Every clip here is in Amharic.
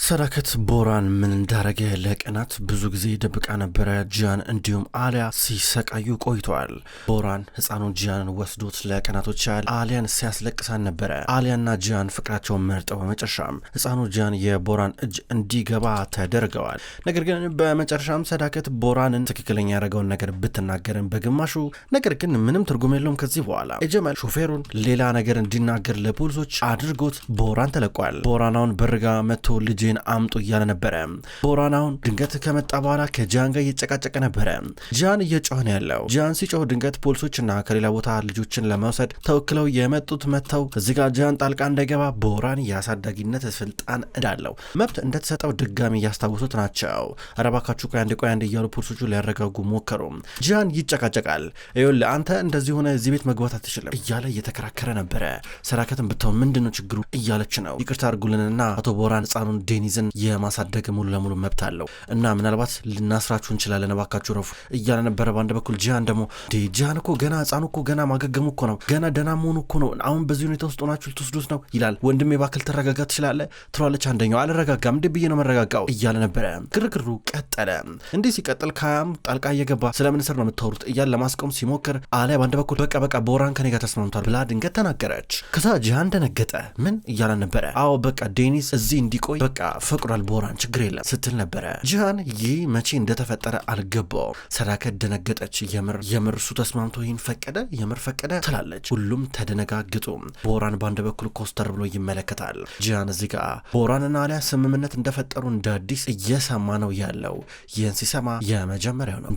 ሰዳከት ቦራን ምን እንዳረገ ለቀናት ብዙ ጊዜ ደብቃ ነበረ። ጂያን እንዲሁም አሊያ ሲሰቃዩ ቆይተዋል። ቦራን ህፃኑን ጂያንን ወስዶት ለቀናቶች ያህል አሊያን ሲያስለቅሳን ነበረ። አሊያና ጂያን ፍቅራቸውን መርጠው በመጨረሻም ህፃኑ ጂያን የቦራን እጅ እንዲገባ ተደርገዋል። ነገር ግን በመጨረሻም ሰዳከት ቦራንን ትክክለኛ ያደረገውን ነገር ብትናገርም በግማሹ ነገር ግን ምንም ትርጉም የለውም። ከዚህ በኋላ የጀመል ሾፌሩን ሌላ ነገር እንዲናገር ለፖሊሶች አድርጎት ቦራን ተለቋል። ቦራናውን በርጋ መጥቶ ልጅ አምጡ እያለ ነበረ። ቦራናውን ድንገት ከመጣ በኋላ ከጂያን ጋር እየጨቃጨቀ ነበረ። ጂያን እየጮኸ ነው ያለው። ጂያን ሲጮህ ድንገት ፖሊሶችና ከሌላ ቦታ ልጆችን ለመውሰድ ተወክለው የመጡት መጥተው እዚህ ጋር ጂያን ጣልቃ እንዳይገባ ቦራን የአሳዳጊነት ስልጣን እንዳለው መብት እንደተሰጠው ድጋሚ እያስታወሱት ናቸው። አረባካችሁ ቆይ አንድ እያሉ ፖሊሶቹ ሊያረጋጉ ሞከሩ። ጂያን ይጨቃጨቃል። ይኸውልህ አንተ እንደዚህ ሆነ እዚህ ቤት መግባት አትችልም እያለ እየተከራከረ ነበረ። ሰዳከትን ብታው ምንድነው ችግሩ እያለች ነው። ይቅርታ አድርጉልንና አቶ ቦራን ህፃኑን ዴኒዝን የማሳደግ ሙሉ ለሙሉ መብት አለው እና ምናልባት ልናስራችሁ እንችላለን እባካችሁ ረፉ እያለ ነበረ። በአንድ በኩል ጂያን ደግሞ ጂያን እኮ ገና ህፃኑ እኮ ገና ማገገሙ እኮ ነው፣ ገና ደህና መሆኑ እኮ ነው፣ አሁን በዚህ ሁኔታ ውስጥ ሆናችሁ ልትወስዱት ነው ይላል። ወንድሜ እባክህ ተረጋጋ ትችላለህ ትሏለች አንደኛው። አልረጋጋም እንዴ ብዬ ነው መረጋጋው እያለ ነበረ። ግርግሩ ቀጠለ። እንዲህ ሲቀጥል ካያም ጣልቃ እየገባ ስለምን ስር ነው የምታወሩት እያለ ለማስቆም ሲሞክር አሊያ በአንድ በኩል በቃ ቦራን ከኔ ጋር ተስማምቷል ብላ ድንገት ተናገረች። ከዛ ጂያን ደነገጠ። ምን እያለ ነበረ? አዎ በቃ ዴኒስ እዚህ እንዲቆይ በቃ ፈቅዷል ቦራን ችግር የለም ስትል ነበረ። ጂያን ይህ መቼ እንደተፈጠረ አልገባው። ሰዳከት ደነገጠች። የምር እሱ ተስማምቶ ይህን ፈቀደ? የምር ፈቀደ ትላለች። ሁሉም ተደነጋግጡ። ቦራን በአንድ በኩል ኮስተር ብሎ ይመለከታል። ጂያን እዚህ ጋር ቦራንና አሊያ ስምምነት እንደፈጠሩ እንደ አዲስ እየሰማ ነው ያለው። ይህን ሲሰማ የመጀመሪያው ነው።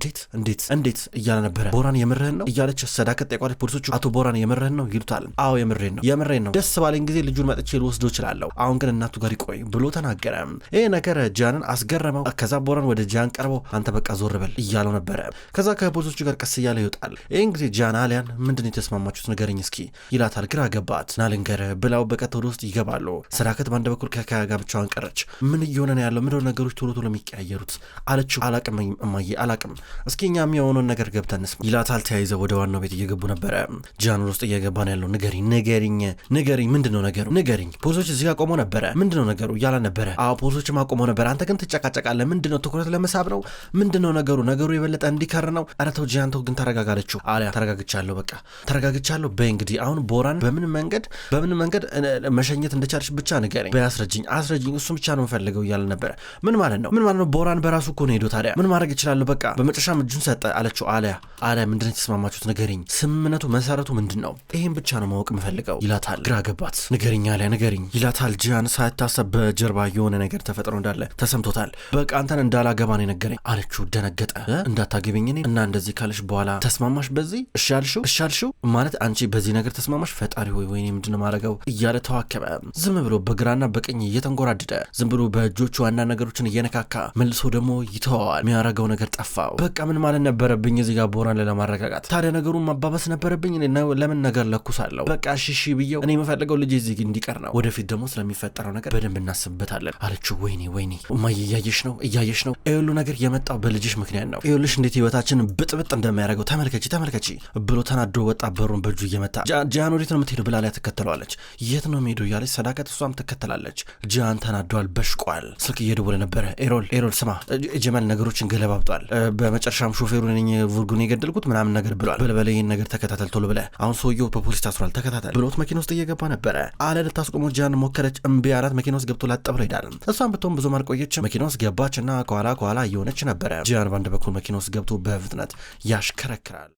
እንዴት እያለ ነበረ። ቦራን የምርህን ነው እያለች ሰዳከት ጠይቋለች። ፖሊሶቹ አቶ ቦራን የምርህን ነው ይሉታል። አዎ የምሬን ነው ደስ ባለኝ ጊዜ ልጁን መጥቼ ልወስደው እችላለሁ፣ አሁን ግን እናቱ ጋር ይቆይ ብሎ ተናገረ። ይህ ነገር ጂያንን አስገረመው። ከዛ ቦራን ወደ ጂያን ቀርቦ አንተ በቃ ዞር በል እያለው ነበረ። ከዛ ከፖሊሶቹ ጋር ቀስ እያለ ይወጣል። ይህን ጊዜ ጂያን አሊያን ምንድን የተስማማችሁት ንገረኝ እስኪ ይላታል። ግራ ገባት። ናልንገር ብላው በቀጥ ወደ ውስጥ ይገባሉ። ሰዳከት በአንድ በኩል ከካያ ጋር ብቻዋን ቀረች። ምን እየሆነ ነው ያለው? ምንድነው ነገሮች ቶሎ የሚቀያየሩት አለችው። አላቅም እማዬ አላቅም፣ እስኪ እኛ የሚሆነውን ነገር ገብተንስ ይላታል። ተያይዘው ወደ ዋናው ቤት እየገቡ ነበረ። ጂያን ውስጥ እየገባ ነው ያለው። ንገሪኝ ምንድነው ነገሩ ንገሪኝ። ፖሊሶች እዚህ ጋር ቆመው ነበረ። ምንድነው ነገሩ እያለ ነበረ። አዎ ፖሊሶች ማቆመው ነበር። አንተ ግን ትጨቃጨቃለህ። ምንድነው ትኩረት ለመሳብ ነው? ምንድነው ነገሩ የበለጠ እንዲከር ነው? ኧረ ተው ጂያን ተው ግን ተረጋጋለችው። አሊያ ተረጋግቻለሁ በይ እንግዲህ አሁን ቦራን በምን መንገድ መሸኘት እንደቻለች ብቻ ንገረኝ። በይ አስረጅኝ እሱም ብቻ ነው የምፈልገው እያለ ነበረ። ምን ማለት ነው? ቦራን በራሱ እኮ ነው ሄዶ ታዲያ ምን ማድረግ ይችላል? በቃ በመጨረሻም እጁን ሰጠ አለችው። አሊያ ምንድነው የተስማማችሁት? ንገሪኝ። ስምምነቱ መሰረቱ ምንድን ነው? ይሄን ብቻ ነው ማወቅ የምፈልገው ይላታል። ግራ ገባት። ንገሪኝ አሊያ ንገሪኝ ይላታል። ጂያን ሳይታሰብ በጀርባ የሆነ ነገር ተፈጥሮ እንዳለ ተሰምቶታል። በቃ አንተን እንዳላገባ ነው የነገረኝ አለችው። ደነገጠ። እንዳታገቢኝ እኔ እና እንደዚህ ካለሽ በኋላ ተስማማሽ? በዚህ እሺ አልሽው ማለት አንቺ በዚህ ነገር ተስማማሽ? ፈጣሪ ሆይ ወይኔ ምንድነው ማረገው እያለ ተዋከበ። ዝም ብሎ በግራና በቀኝ እየተንጎራደደ ዝም ብሎ በእጆቹ ዋና ነገሮችን እየነካካ መልሶ ደግሞ ይተዋዋል። የሚያረገው ነገር ጠፋው። በቃ ምን ማለት ነበረብኝ እዚህ ጋር ቦራን ለማረጋጋት? ታዲያ ነገሩን ማባበስ ነበረብኝ? ለምን ነገር ለኩሳለሁ? በቃ እሺ ብዬው እኔ የምፈልገው ልጅ እዚህ እንዲቀር ነው። ወደፊት ደግሞ ስለሚፈጠረው ነገር በደንብ እናስብበታለን አለችው። ወይኔ እማዬ እያየሽ ነው ይሄ ሁሉ ነገር የመጣው በልጅሽ ምክንያት ነው። ይኸውልሽ እንዴት ህይወታችን ብጥብጥ እንደሚያደርገው ተመልከቺ ብሎ ተናዶ ወጣ። በሩን በእጁ እየመታ ጂያን ወዴት ነው የምትሄዱ ብላ ላይ ትከተለዋለች። የት ነው የምሄዱ እያለች ሰዳከት እሷም ትከተላለች። ጂያን ተናዷል፣ በሽቋል። ስልክ እየደወለ ነበረ። ኤሮል ስማ ጀመል ነገሮችን ገለባብጧል። በመጨረሻም ሾፌሩን ነኝ ቡርጉን የገደልኩት ምናምን ነገር ብሏል። በልበለ ይህን ነገር ተከታተል ቶሎ ብለህ አሁን ሰውየው በፖሊስ ታስሯል ተከታተል ብሎት መኪና ውስጥ እየገባ ነበረ። አሊያ ልታስቆመው ጂያን ሞከረች። እምቢ አላት። መኪና ውስጥ ገብቶ ላጠብሎ ሄዳል። እሷም ብትሆን ብዙ አልቆየች። መኪና ውስጥ ገባችና ከኋላ እየሆነች ነበረ። ጂያን በአንድ በኩል መኪና ውስጥ ገብቶ በፍጥነት ያሽከረክራል።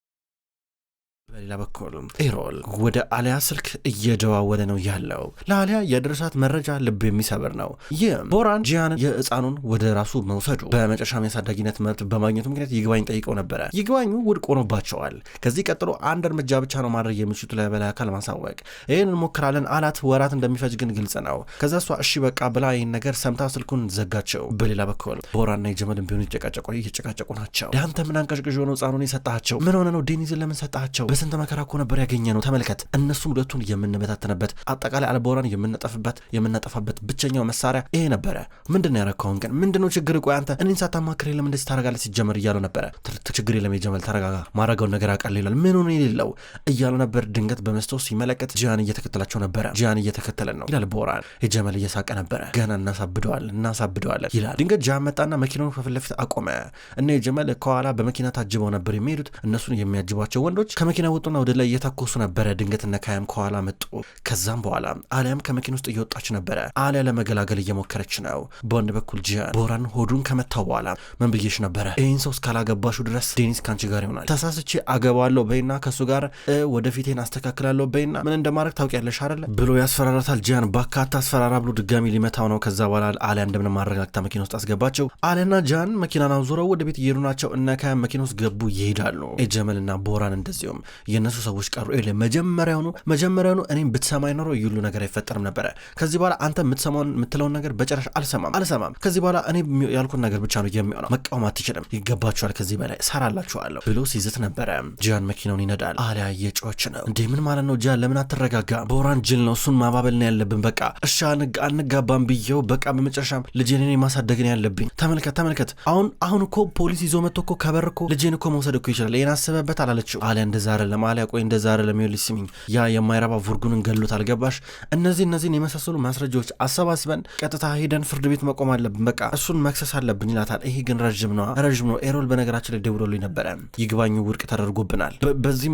በሌላ በኩል ኤሮል ወደ አሊያ ስልክ እየደዋወለ ነው ያለው። ለአሊያ የደረሳት መረጃ ልብ የሚሰብር ነው። ይህም ቦራን ጂያንን የህፃኑን ወደ ራሱ መውሰዱ በመጨረሻም የአሳዳጊነት መብት በማግኘቱ ምክንያት ይግባኝ ጠይቀው ነበረ። ይግባኙ ውድቅ ሆኖባቸዋል። ከዚህ ቀጥሎ አንድ እርምጃ ብቻ ነው ማድረግ የሚችሉት ለበላይ አካል ማሳወቅ። ይህን እንሞክራለን አላት። ወራት እንደሚፈጅ ግን ግልጽ ነው። ከዛ እሷ እሺ በቃ ብላ ይህን ነገር ሰምታ ስልኩን ዘጋቸው። በሌላ በኩል ቦራንና የጀመልን ቢሆኑ እየጨቃጨቁ ናቸው። ዳንተ ምን አንቀሽቅሽ ሆነው ህፃኑን የሰጣቸው? ምን ሆነ ነው? ዴኒዝን ለምን ሰጣቸው? በስንት መከራ እኮ ነበር ያገኘነው ተመልከት እነሱን ሁለቱን የምንበታተንበት አጠቃላይ አልቦራን የምናጠፋበት ብቸኛው መሳሪያ ይሄ ነበረ ምንድነው ያረካውን ግን ምንድነው ችግር ቆይ አንተ እኔን ሳታማክር ለምን እንደዚህ ታረጋለህ ሲጀመር እያሉ ነበረ ችግር የለም የጀመል ተረጋጋ ማረጋው ነገር አቃል ይላል ምን ሆነ ይልለው እያሉ ነበር ድንገት በመስተው ሲመለከት ጂያን እየተከተላቸው ነበረ ጂያን እየተከተለን ነው ይላል ቦራን የጀመል እየሳቀ ነበረ ገና እናሳብደዋለን ይላል ድንገት ጂያን መጣና መኪናውን ከፊት ለፊት አቆመ እና የጀመል ከኋላ በመኪና ታጅበው ነበር የሚሄዱት እነሱን የሚያጅቧቸው ወንዶች ከመኪና ወጡና ወደ ላይ እየተኮሱ ነበረ ድንገት እነ ካያም ከኋላ መጡ ከዛም በኋላ አሊያም ከመኪና ውስጥ እየወጣች ነበረ አሊያ ለመገላገል እየሞከረች ነው በወንድ በኩል ጂያን ቦራን ሆዱን ከመታው በኋላ ምን ብዬሽ ነበረ ይህን ሰው እስካላገባሹ ድረስ ዴኒስ ካንቺ ጋር ይሆናል ተሳስቼ አገባለሁ በይና ከሱ ጋር ወደፊቴን አስተካክላለሁ በይና ምን እንደማድረግ ታውቂያለሽ አይደለ ብሎ ያስፈራራታል ጂያን ባካታ አስፈራራ ብሎ ድጋሚ ሊመታው ነው ከዛ በኋላ አሊያ እንደምን ማረጋግታ መኪና ውስጥ አስገባቸው አሊያና ጂያን መኪናን አዙረው ወደ ቤት እየሄዱ ናቸው እና ካያም መኪና ውስጥ ገቡ ይሄዳሉ ጀመልና ቦራን እንደዚሁም የነሱ ሰዎች ቀሩ መጀመሪያውኑ እኔም ብትሰማኝ ኖሮ ይሉ ነገር አይፈጠርም ነበረ ከዚህ በኋላ አንተ የምትለውን ነገር በጭራሽ አልሰማም ከዚህ በኋላ እኔ ያልኩን ነገር ብቻ ነው የሚሆነው መቃወም አትችልም ይገባችኋል ከዚህ በላይ ሰራላችኋለሁ ብሎ ሲዝት ነበረ ጂያን መኪናውን ይነዳል አሊያ እየጮች ነው እንዴ ምን ማለት ነው ጂያን ለምን አትረጋጋ ቦራን ጅል ነው እሱን ማባበል ነው ያለብን በቃ እሺ አንጋባም ብየው በቃ በመጨረሻም ልጄን ማሳደግ ነው ያለብኝ ተመልከት አሁን እኮ ፖሊስ ይዞ መጥቶ እኮ ከበር እኮ ልጄን እኮ መውሰድ እኮ ይችላል ይሄን አስበበት አላለችው አሊያ እንደዛ አይደለም አሊያ ቆይ እንደዛ አይደለም ይልስ ሲሚኝ ያ የማይረባ ቡርጉንን ገሎት አልገባሽ እነዚህን የመሳሰሉ ማስረጃዎች አሰባስበን ቀጥታ ሄደን ፍርድ ቤት መቆም አለብን በቃ እሱን መክሰስ አለብን ይላታል ይሄ ግን ረጅም ነው ኤሮል በነገራችን ላይ ደውሎልኝ ነበረ ይግባኙ ውድቅ ተደርጎብናል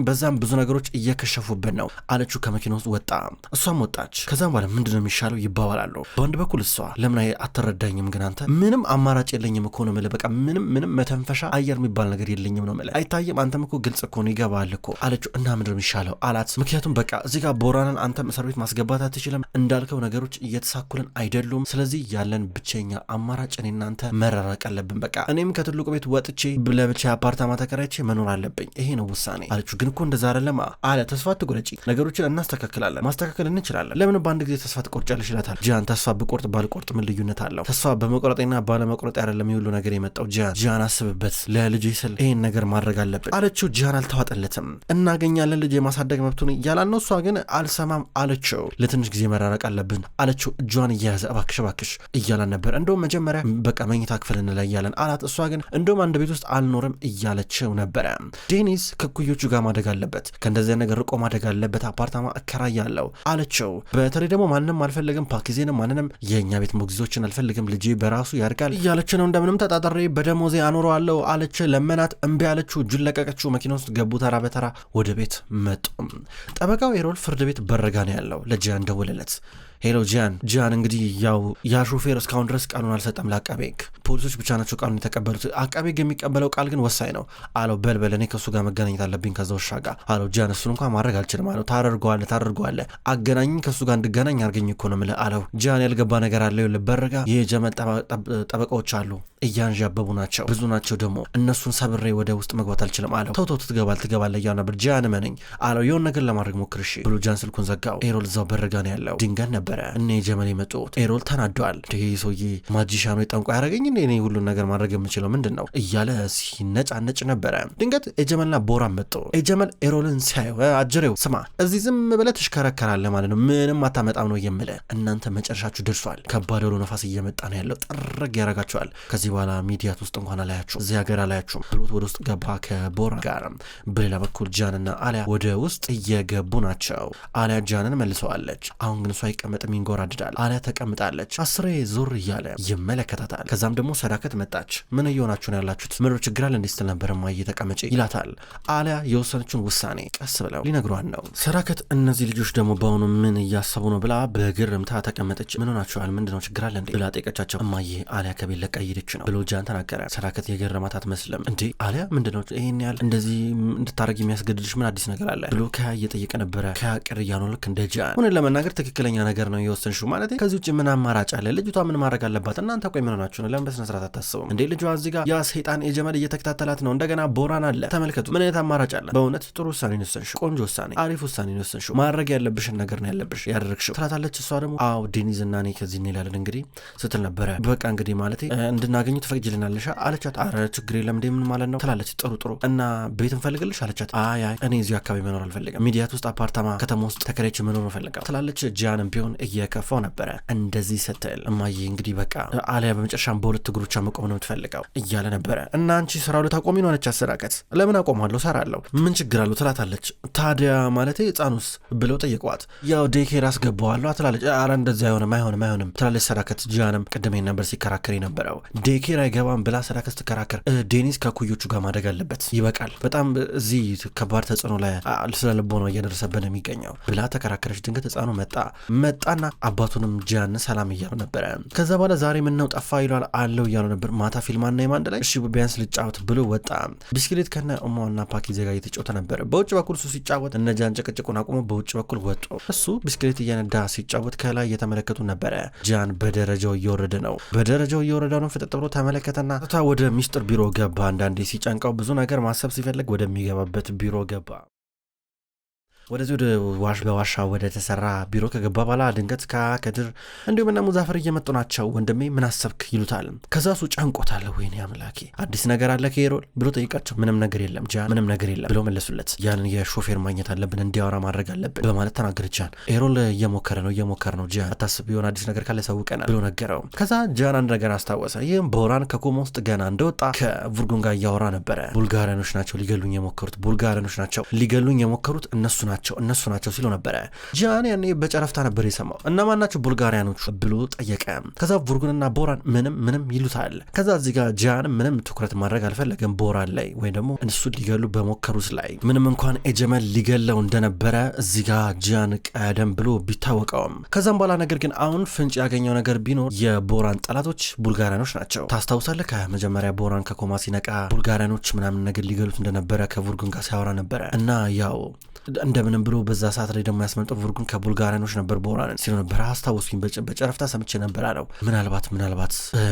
በዛም ብዙ ነገሮች እየከሸፉብን ነው አለችው ከመኪና ውስጥ ወጣ እሷም ወጣች ከዛም በኋላ ምንድነው የሚሻለው ይባባላሉ በአንድ በኩል እሷ ለምን አትረዳኝም ግን አንተ ምንም አማራጭ የለኝም እኮ ነው ማለት በቃ ምንም መተንፈሻ አየር የሚባል ነገር የለኝም ነው ማለት አይታየም አንተም እኮ ግልጽ እኮ ነው ይገባል እኮ አለችው እና ምንድነው የሚሻለው አላት ምክንያቱም በቃ እዚህ ጋር ቦራንን አንተም እስር ቤት ማስገባት አትችልም እንዳልከው ነገሮች እየተሳኩልን አይደሉም ስለዚህ ያለን ብቸኛ አማራጭ እኔ እናንተ መራራቅ አለብን በቃ እኔም ከትልቁ ቤት ወጥቼ ለብቻ አፓርታማ ተከራይቼ መኖር አለብኝ ይሄ ነው ውሳኔ አለችው ግን እኮ እንደዛ አይደለም አለ ተስፋ አትቆርጪ ነገሮችን እናስተካክላለን ማስተካከል እንችላለን ለምን በአንድ ጊዜ ተስፋ ትቆርጫለሽ ይላታል ጂያን ተስፋ ብቆርጥ ባልቆርጥ ምን ልዩነት አለው ተስፋ በመቆረጤና ባለመቆረጥ አይደለም ይሁሉ ነገር የመጣው ጂያን አስብበት ለልጄ ስል ይሄን ነገር ማድረግ አለብን አለችው ጂያን አልተዋጠለትም እናገኛለን ልጄ ማሳደግ መብቱን እያላን ነው እሷ ግን አልሰማም አለችው ለትንሽ ጊዜ መራራቅ አለብን አለችው እጇን እያያዘ እባክሽ እያላን ነበር እንደውም መጀመሪያ በቃ መኝታ ክፍል እንለያለን አላት እሷ ግን እንደውም አንድ ቤት ውስጥ አልኖርም እያለችው ነበረ ዴኒስ ከኩዮቹ ጋር ማደግ አለበት ከእንደዚያ ነገር ርቆ ማደግ አለበት አፓርታማ እከራያለሁ አለችው በተለይ ደግሞ ማንንም አልፈልግም ፓኪዜንም ማንንም የእኛ ቤት ሞግዚቶችን አልፈልግም ልጄ በራሱ ያድጋል እያለች ነው እንደምንም ተጣጣሪ በደሞዜ አኖረዋለሁ አለች ለመናት እምቢ አለችው እጁን ለቀቀችው መኪና ውስጥ ገቡ ተራ በተራ ወደ ቤት መጡ ጠበቃው ኤሮል ፍርድ ቤት በረጋ ነው ያለው ለጂያን ደወለለት ሄሎ ጂያን እንግዲህ ያው ያ ሾፌር እስካሁን ድረስ ቃሉን አልሰጠም ለአቃቤ ሕግ ፖሊሶች ብቻ ናቸው ቃሉን የተቀበሉት አቃቤ ሕግ የሚቀበለው ቃል ግን ወሳኝ ነው አለው በልበል እኔ ከሱ ጋር መገናኘት አለብኝ ከዛ ውሻ ጋር አለው ጂያን እሱን እንኳን ማድረግ አልችልም አለው ታደርገዋለህ አገናኝ ከሱ ጋር እንድገናኝ አርገኝ እኮ ነው የምልህ አለው ጂያን ያልገባ ነገር አለ ልበረጋ የጀመል ጠበቃዎች አሉ እያንዣበቡ ናቸው ብዙ ናቸው ደግሞ እነሱን ሰብሬ ወደ ውስጥ መግባት አልችልም አለው ተው ትገባለህ እያሉ ነበር ጂያን መነኝ አለው የሆነ ነገር ለማድረግ ሞክር እሺ ብሎ ጂያን ስልኩን ዘጋው ኤሮል እዛው በረጋ ነው ያለው ድንገት ነበረ እነ ጀመል የመጡት ኤሮል ተናዷል ይሄ ሰውዬ ማጂሻኑ ጠንቋ ያረጋኝ እኔ ሁሉን ነገር ማድረግ የምችለው ምንድነው እያለ ሲነጫነጭ ነበረ ድንገት ኤጀመልና ቦራን መጡ ኤጀመል ኤሮልን ሲያየው አጅሬው ስማ እዚህ ዝም ብለህ ትሽከረከራለህ ማለት ነው ምንም አታመጣም ነው የምልህ እናንተ መጨረሻችሁ ደርሷል ከባድ ሆኖ ነፋስ እየመጣ ነው ያለው ጥርግ ያረጋቸዋል ከዚህ በኋላ ሚዲያት ውስጥ እንኳን አላያችሁ እዚህ ሀገር አላያችሁም ብሎት ወደ ውስጥ ገባ ከቦራን ጋር በሌላ በኩል ጃንና አሊያ ወደ ውስጥ እየገቡ ናቸው አሊያ ጃንን መልሰዋለች አሁን ግን እሷ አይቀመጥም ይንጎራድዳል አሊያ ተቀምጣለች አስሬ ዞር እያለ ይመለከታታል ከዛም ደግሞ ሰዳከት መጣች ምን እየሆናችሁ ነው ያላችሁት ምሮ ችግር አለ እንዴ ስትል ነበር ማየ ተቀመጪ ይላታል አሊያ የወሰነችውን ውሳኔ ቀስ ብለው ሊነግሯን ነው ሰዳከት እነዚህ ልጆች ደግሞ በአሁኑ ምን እያሰቡ ነው ብላ በግርምታ ተቀመጠች ምን ሆናችኋል ምንድነው ችግር አለ እንዴ ብላ ጠየቀቻቸው እማዬ አሊያ ከቤት ለቃ ሄደች ነው ብሎ ጃን ተናገረ ሰዳከት የገረማት አትመስልም እንዴ አሊያ ምንድነው ይሄን ያህል እንደዚህ እንድታረግ የሚያስገድድሽ ምን አዲስ ነገር አለ ብሎ ከያ እየጠየቀ ነበረ ከያ ቅር እያሉ ልክ እንደ ጃን ሆነ ለመናገር ትክክለኛ ነገር ነው የወሰንሽው? ማለት ከዚህ ውጭ ምን አማራጭ አለ? ልጅቷ ምን ማድረግ አለባት? እናንተ ቆይ ምን ሆናችሁ ነው? ለምን በስነ ስርዓት አታስቡም እንዴ? ልጇ እዚህ ጋር ያ ሰይጣን የጀመል እየተከታተላት ነው። እንደገና ቦራን አለ። ተመልከቱ፣ ምን አይነት አማራጭ አለ? በእውነት ጥሩ ውሳኔ ነው የወሰንሽው። ቆንጆ ውሳኔ፣ አሪፍ ውሳኔ ነው የወሰንሽው። ማድረግ ያለብሽን ነገር ነው ያለብሽ ያደረግሽው ትላታለች። እሷ ደግሞ አዎ ዴኒዝ እና እኔ ከዚህ እንላለን እንግዲህ ስትል ነበረ። በቃ እንግዲህ ማለት እንድናገኙ ትፈቅጂልናለሽ አለቻት። አረ ችግር የለም እንዴ ምን ማለት ነው ትላለች። ጥሩ እና ቤት እንፈልግልሽ አለቻት። አይ እኔ እዚሁ አካባቢ መኖር አልፈልግም፣ ሚዲያት ውስጥ አፓርታማ ከተማ ውስጥ ተከራይቼ መኖር እፈልጋለሁ ትላለች። ጂያንም ቢሆን እየከፋው ነበረ። እንደዚህ ስትል እማዬ እንግዲህ በቃ አሊያ በመጨረሻም በሁለት እግሮቿ መቆም ነው የምትፈልገው እያለ ነበረ። እና አንቺ ስራው ልታቆሚ ነው አለቻት። ሰዳከት ለምን አቆማለሁ ሰራለሁ ምን ችግር አለው ትላታለች። ታዲያ ማለት ህፃኑስ ብለው ጠይቋት። ያው ዴኬር አስገባዋለሁ ትላለች። አረ እንደዚህ አይሆንም ትላለች ሰዳከት። ጂያንም ቅድም ነበር ሲከራከር የነበረው ዴኬር አይገባም ብላ ሰዳከት ስትከራከር፣ ዴኒስ ከኩዮቹ ጋር ማደግ አለበት ይበቃል፣ በጣም እዚህ ከባድ ተጽዕኖ ላይ ስለ ልቦ ነው እየደረሰብን የሚገኘው ብላ ተከራከረች። ድንገት ህፃኑ መጣና አባቱንም ጂያን ሰላም እያሉ ነበረ። ከዛ በኋላ ዛሬ ምነው ጠፋ ይሏል አለው እያሉ ነበር። ማታ ፊልም አና የማንድ ላይ እሺ ቢያንስ ልጫወት ብሎ ወጣ። ቢስክሌት ከነ ኡማውና ፓኪዜ ጋር እየተጫወተ ነበር። በውጭ በኩል እሱ ሲጫወት እነ ጂያን ጭቅጭቁን አቁሞ በውጭ በኩል ወጡ። እሱ ቢስክሌት እየነዳ ሲጫወት ከላይ እየተመለከቱ ነበረ። ጂያን በደረጃው እየወረደ ነው። ነው ፍጥጥ ብሎ ተመለከተና ወደ ሚስጥር ቢሮ ገባ። አንዳንዴ ሲጨንቀው ብዙ ነገር ማሰብ ሲፈልግ ወደሚገባበት ቢሮ ገባ። ወደዚህ ወደ በዋሻ ወደ ተሰራ ቢሮ ከገባ በኋላ ድንገት ከድር እንዲሁም እና ሙዛፈር እየመጡ ናቸው። ወንድሜ ምን አሰብክ ይሉታል። ከዛ እሱ ጨንቆታል። ወይኔ አምላኬ አዲስ ነገር አለ ከኤሮል ብሎ ጠይቃቸው። ምንም ነገር የለም ጃን ምንም ነገር የለም ብሎ መለሱለት። ያንን የሾፌር ማግኘት አለብን እንዲያወራ ማድረግ አለብን በማለት ተናገረ። ጃን ኤሮል እየሞከረ ነው ጃን አታስብ የሆነ አዲስ ነገር ካለ ሰውቀናል ብሎ ነገረው። ከዛ ጃን አንድ ነገር አስታወሰ። ይህም ቦራን ከኮማ ውስጥ ገና እንደወጣ ከቡርጉን ጋር እያወራ ነበረ። ቡልጋሪያኖች ናቸው ሊገሉኝ የሞከሩት እነሱ ናቸው ሲሉ ነበረ። ጂያን ያኔ በጨረፍታ ነበር የሰማው። እነማን ናቸው ቡልጋሪያኖቹ ብሎ ጠየቀ። ከዛ ቡርጉንና ቦራን ምንም ይሉታል። ከዛ እዚህ ጋር ጂያን ምንም ትኩረት ማድረግ አልፈለገም ቦራን ላይ ወይ ደግሞ እነሱ ሊገሉ በሞከሩት ላይ። ምንም እንኳን ኤጀመል ሊገለው እንደነበረ እዚህ ጋር ጂያን ቀደም ብሎ ቢታወቀውም ከዛም በኋላ ነገር ግን አሁን ፍንጭ ያገኘው ነገር ቢኖር የቦራን ጠላቶች ቡልጋሪያኖች ናቸው። ታስታውሳለህ? ከመጀመሪያ ቦራን ከኮማ ሲነቃ ቡልጋሪያኖች ምናምን ነገር ሊገሉት እንደነበረ ከቡርጉን ጋር ሲያወራ ነበረ እና ያው እንደምንም ብሎ በዛ ሰዓት ላይ ደግሞ ያስመልጠው ቡርጉን ከቡልጋሪያኖች ነበር ቦራንን ሲሉ ነበር። አስታውስኩኝ በጨረፍታ ሰምቼ ነበር አለው። ምናልባት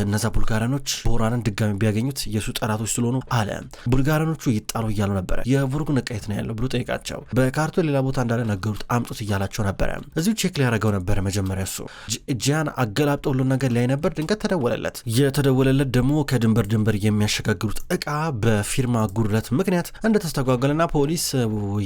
እነዛ ቡልጋሪያኖች ቦራንን ድጋሚ ቢያገኙት የሱ ጠላቶች ስለሆኑ አለ ቡልጋሪያኖቹ ይጣሉ እያሉ ነበረ። የቡርጉን እቃየት ነው ያለው ብሎ ጠይቃቸው። በካርቶን ሌላ ቦታ እንዳለ ነገሩት። አምጡት እያላቸው ነበረ። እዚሁ ቼክ ሊያደርገው ነበረ መጀመሪያ እሱ ጂያን አገላብጦ ሁሉን ነገር ላይ ነበር። ድንገት የተደወለለት ደግሞ ከድንበር የሚያሸጋግሩት እቃ በፊርማ ጉድለት ምክንያት እንደተስተጓገለና ፖሊስ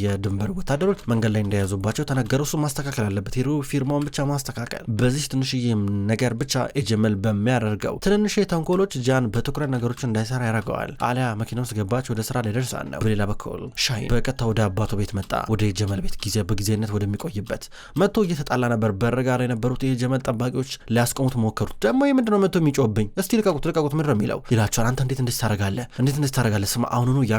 የድንበር ወታደሮች መንገድ ላይ እንደያዙባቸው ተነገረው። እሱ ማስተካከል አለበት ሄሮ ፊርማውን ብቻ ማስተካከል። በዚህ ትንሽዬ ነገር ብቻ ኤጀመል በሚያደርገው ትንንሽ ተንኮሎች ጂያን በትኩረት ነገሮችን እንዳይሰራ ያደርገዋል። አሊያ መኪና ውስጥ ገባች። ወደ ስራ ላይ ደርሳ ነው። በሌላ በኩል ሻሂን በቀጥታ ወደ አባቱ ቤት መጣ። ወደ ኤጀመል ቤት በጊዜነት ወደሚቆይበት መጥቶ እየተጣላ ነበር። በር ጋር የነበሩት የኤጀመል ጠባቂዎች ሊያስቆሙት ሞከሩት። ደግሞ የምንድነው መጥቶ የሚጮህብኝ? እስቲ ልቀቁት ምንድነው የሚለው ይላቸዋል። አንተ እንዴት ታደርጋለህ? ስማ አሁኑኑ ያ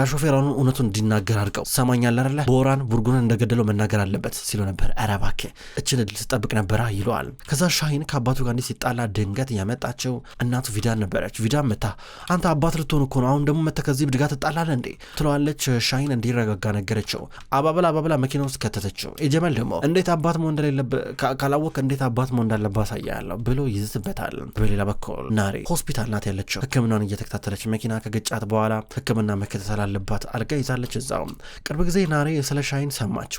ሾፌር አሁኑ እውነቱን እንዲናገር አድርገው ሰማኛል አይደለ? ቦራን ቡርጉን እንደገደለው መናገር አለበት ሲሉ ነበር። ኧረ እባክህ እችን እድል ስጠብቅ ነበራ ይለዋል። ከዛ ሻሂን ከአባቱ ጋር እንዲህ ሲጣላ ድንገት ያመጣቸው እናቱ ቪዳን ነበረች። ቪዳን መታ አንተ አባት ልትሆን እኮ ነው አሁን ደግሞ መተህ ከዚህ ብድጋ ትጣላለህ እንዴ ትለዋለች። ሻሂን እንዲረጋጋ ነገረችው። አባብላ መኪና ውስጥ ከተተችው። ኤጀመል ደግሞ እንዴት አባት መሆን እንደሌለበት ካላወቅ እንዴት አባት መሆን እንዳለባት አሳያለሁ ብሎ ይዝትበታል። በሌላ በኩል ናሬ ሆስፒታል ናት ያለችው። ሕክምናውን እየተከታተለች መኪና ከገጫት በኋላ ሕክምና መከታተል አለባት። አልጋ ይዛለች እዛው። ቅርብ ጊዜ ናሬ ስለ ሻሂን ሰማች።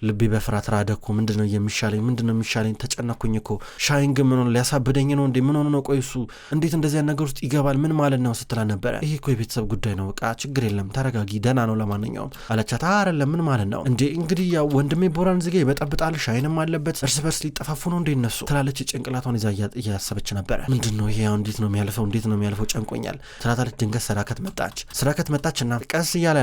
ልቤ በፍርሃት ራደኩ። ምንድነው የሚሻለኝ ተጨነኩኝ እኮ ሻሂን ግን ምን ሆነ ሊያሳብደኝ ነው እንዴ? ምን ሆነ ነው? ቆይ እሱ እንዴት እንደዚያ ነገር ውስጥ ይገባል? ምን ማለት ነው ስትላ ነበረ። ይሄ እኮ የቤተሰብ ጉዳይ ነው። በቃ ችግር የለም ተረጋጊ፣ ደህና ነው ለማንኛውም አለቻት። አይደለም ምን ማለት ነው እንዴ? እንግዲህ ያው ወንድሜ ቦራን ዝጋ ይበጠብጣል፣ ሻሂንም አለበት፣ እርስ በርስ ሊጠፋፉ ነው እንዴ እነሱ ትላለች። ጭንቅላቷን ይዛ እያሰበች ነበረ። ምንድነው ይሄ? እንዴት ነው የሚያልፈው ጨንቆኛል ትላታለች። ድንገት ሰዳከት መጣችና ቀስ እያለ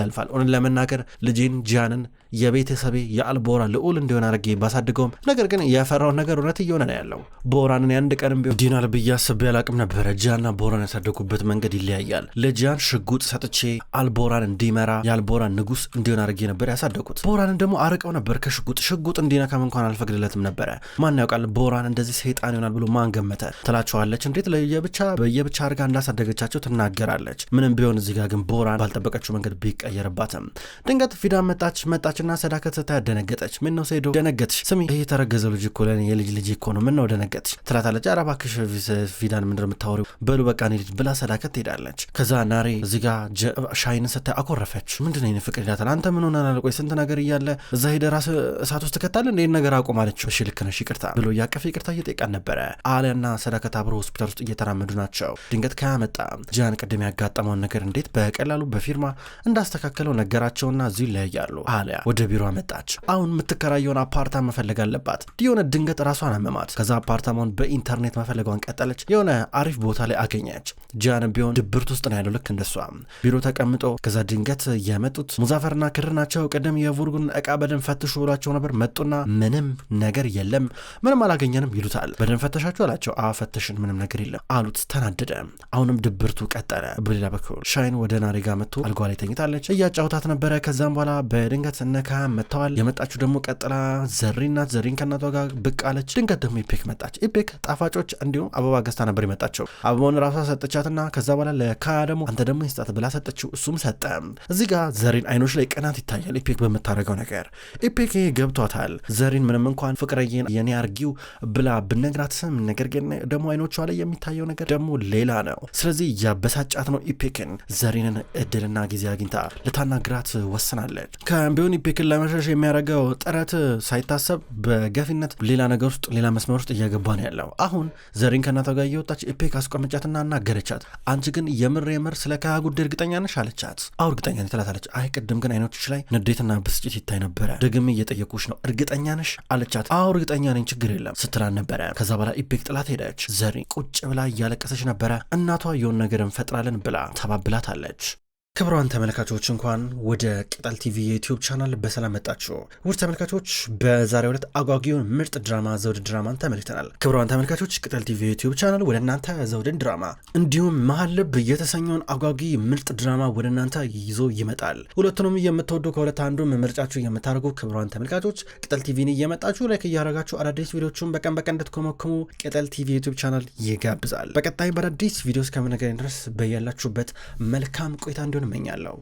ያልፋል ሆነ ለመናገር ልጄን ጂያንን የቤተሰቤ የአልቦራ ልዑል እንዲሆን አድርጌ ባሳድገውም ነገር ግን ያፈራውን ነገር እውነት እየሆነ ነው ያለው። ቦራንን አንድ ቀንም ቢሆን ዲናል ብዬ አስቤ አላቅም ነበረ። ጂያንና ቦራን ያሳደጉበት መንገድ ይለያያል። ለጂያን ሽጉጥ ሰጥቼ አልቦራን እንዲመራ የአልቦራን ንጉስ እንዲሆን አድርጌ ነበር ያሳደጉት። ቦራንን ደግሞ አርቀው ነበር ከሽጉጥ እንዲነካም እንኳን አልፈቅድለትም ነበረ። ማን ያውቃል ቦራን እንደዚህ ሰይጣን ይሆናል ብሎ ማን ገመተ ትላቸዋለች። እንዴት በየብቻ አድርጋ እንዳሳደገቻቸው ትናገራለች። ምንም ቢሆን እዚህ ጋር ግን ቦራን ባልጠበቀችው መንገድ ቢቀየርባትም ድንገት ፊዳን መጣችና ሰዳከት ታደነገጠች። ምን ነው ሰይዶ ደነገጥሽ? ስሚ ይሄ የተረገዘ ልጅ እኮ ለኔ የልጅ ልጅ እኮ ነው። ምን ነው ደነገጥሽ? ትላታለች። ኧረ እባክሽ ፊዳን ምንድነው የምታወሪው? በሉ በቃ እኔ ልጅ ብላ ሰዳከት ትሄዳለች። ከዛ ናሬ እዚህ ጋር ሻይን ስታይ አኮረፈች። ምንድነው ይሄን ፍቅር ይላታል። አንተ ምን ሆነናል? ቆይ ስንት ነገር እያለ እዛ ሄደ ራስ እሳት ውስጥ ትከታለህ እንዴ? ነገር አቁም አለችው። እሺ ልክ ነሽ ይቅርታ ብሎ ያቀፈ ይቅርታ እየጠየቃን ነበረ። አሊያና ሰዳከት አብሮ ሆስፒታል ውስጥ እየተራመዱ ናቸው። ድንገት ከመጣ ጂያን ቅድም ያጋጠመውን ነገር እንዴት በቀላሉ በፊርማ እንዳስተካከለው ነገራቸውና እዚሁ ይለያያሉ። አሊያ ወደ ቢሮ መጣች። አሁን የምትከራየውን አፓርታማ መፈለግ አለባት። የሆነ ድንገት ራሷን አመማት። ከዛ አፓርታማውን በኢንተርኔት መፈለጓን ቀጠለች። የሆነ አሪፍ ቦታ ላይ አገኘች። ጂያንም ቢሆን ድብርት ውስጥ ነው ያለው ልክ እንደሷ ቢሮ ተቀምጦ። ከዛ ድንገት የመጡት ሙዛፈርና ክር ናቸው። ቀደም የቡርጉን እቃ በደንብ ፈትሹ ብሏቸው ነበር። መጡና ምንም ነገር የለም ምንም አላገኘንም ይሉታል። በደንብ ፈተሻችሁ አላቸው። ፈተሽን ምንም ነገር የለም አሉት። ተናደደ። አሁንም ድብርቱ ቀጠለ። በሌላ በኩል ሻይን ወደ ናሬ ጋር መጥቶ አልጋ ላይ ተኝታለች። እያጫውታት ነበረ። ከዛም በኋላ በድንገት እነካ መጥተዋል። የመጣችሁ ደግሞ ቀጥላ ዘሪን ከእናቷ ጋር ብቅ አለች። ድንገት ደግሞ ኢፔክ መጣች። ኢፔክ ጣፋጮች እንዲሁም አበባ ገዝታ ነበር የመጣቸው። አበባውን ራሷ ሰጠቻትና ከዛ በኋላ ለካያ ደግሞ አንተ ደግሞ ይስጣት ብላ ሰጠችው። እሱም ሰጠ። እዚህ ጋር ዘሪን አይኖች ላይ ቅናት ይታያል ኢፔክ በምታደርገው ነገር። ኢፔክ ገብቷታል። ዘሪን ምንም እንኳን ፍቅረዬን የኔ አርጊው ብላ ብነግራትም ነገር ግን ደግሞ አይኖቿ ላይ የሚታየው ነገር ደግሞ ሌላ ነው። ስለዚህ ያበሳጫት ነው ኢፔክን። ዘሪንን እድልና ጊዜ አግኝታ ልታናግራት ወስናለች። ከቢሆን ኢፔክን ለመሸሽ የሚያደርገው ጥረት ሳይታሰብ በገፊነት ሌላ ነገር ውስጥ ሌላ መስመር ውስጥ እያገባ ነው ያለው። አሁን ዘሪን ከእናቷ ጋር እየወጣች ኢፔክ አስቆመጫትና አናገረቻት። አንቺ ግን የምር ስለ ካያ ጉዳይ እርግጠኛ ነሽ አለቻት። እርግጠኛ ነኝ ትላታለች። ቅድም ግን አይኖችሽ ላይ ንዴትና ብስጭት ይታይ ነበረ። ደግሜ እየጠየኩሽ ነው እርግጠኛ ነሽ አለቻት። እርግጠኛ ነኝ ችግር የለም ስትላን ነበረ። ከዛ በኋላ ኢፔክ ጥላት ሄደች። ዘሪን ቁጭ ብላ እያለቀሰች ነበረ። እናቷ የሆነ ነገር እንፈጥራለን ብላ ተባብላታለች። ክብሯን ተመልካቾች እንኳን ወደ ቅጠል ቲቪ የዩቲዩብ ቻናል በሰላም መጣችሁ። ውድ ተመልካቾች በዛሬው ዕለት አጓጊውን ምርጥ ድራማ ዘውድ ድራማን ተመልክተናል። ክብሯን ተመልካቾች ቅጠል ቲቪ የዩቲዩብ ቻናል ወደ እናንተ ዘውድን ድራማ እንዲሁም መሀል ልብ የተሰኘውን አጓጊ ምርጥ ድራማ ወደ እናንተ ይዞ ይመጣል። ሁለቱንም የምትወዱ ከሁለት አንዱን ምርጫችሁ የምታደርጉ ክብሯን ተመልካቾች ቅጠል ቲቪን እየመጣችሁ ላይክ እያደረጋችሁ አዳዲስ ቪዲዮዎችን በቀን እንድትኮመክሙ ቅጠል ቲቪ የዩቲዩብ ቻናል ይጋብዛል። በቀጣይ በአዳዲስ ቪዲዮ እስከምንገናኝ ድረስ በያላችሁበት መልካም ቆይታ እንዲሆን እመኛለሁ።